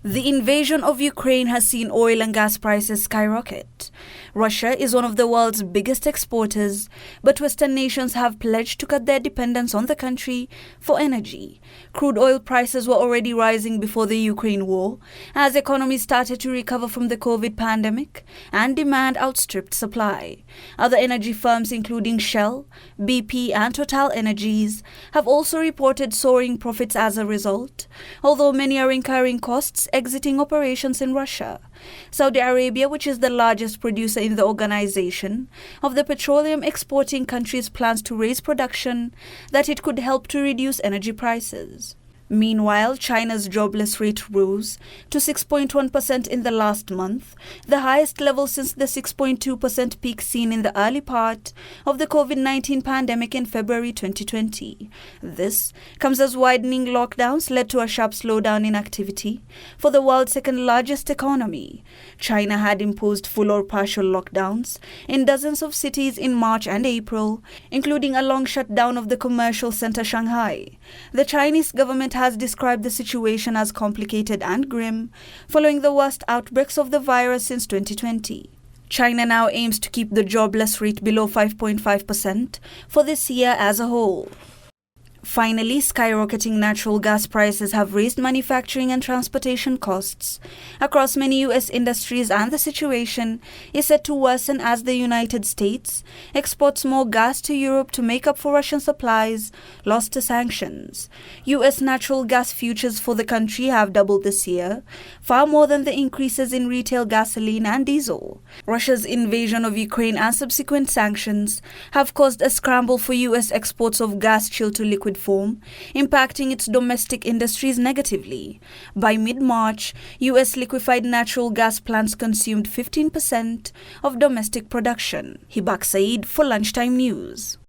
The invasion of Ukraine has seen oil and gas prices skyrocket. Russia is one of the world's biggest exporters, but Western nations have pledged to cut their dependence on the country for energy. Crude oil prices were already rising before the Ukraine war, as economies started to recover from the COVID pandemic and demand outstripped supply. Other energy firms including Shell, BP and Total Energies have also reported soaring profits as a result, although many are incurring costs exiting operations in Russia. Saudi Arabia, which is the largest producer in the organization of the petroleum exporting countries, plans to raise production that it could help to reduce energy prices. Meanwhile, China's jobless rate rose to 6.1% in the last month, the highest level since the 6.2% peak seen in the early part of the COVID-19 pandemic in February 2020. This comes as widening lockdowns led to a sharp slowdown in activity for the world's second largest economy. China had imposed full or partial lockdowns in dozens of cities in March and April, including a long shutdown of the commercial center Shanghai. The Chinese government has described the situation as complicated and grim, following the worst outbreaks of the virus since 2020. China now aims to keep the jobless rate below 5.5% for this year as a whole. Finally, skyrocketing natural gas prices have raised manufacturing and transportation costs across many U.S. industries, and the situation is set to worsen as the United States exports more gas to Europe to make up for Russian supplies lost to sanctions. U.S. natural gas futures for the country have doubled this year, far more than the increases in retail gasoline and diesel. Russia's invasion of Ukraine and subsequent sanctions have caused a scramble for U.S. exports of gas chilled to liquid form, impacting its domestic industries negatively. By mid-March, U.S. liquefied natural gas plants consumed 15% of domestic production. Hibak Saeed for Lunchtime News.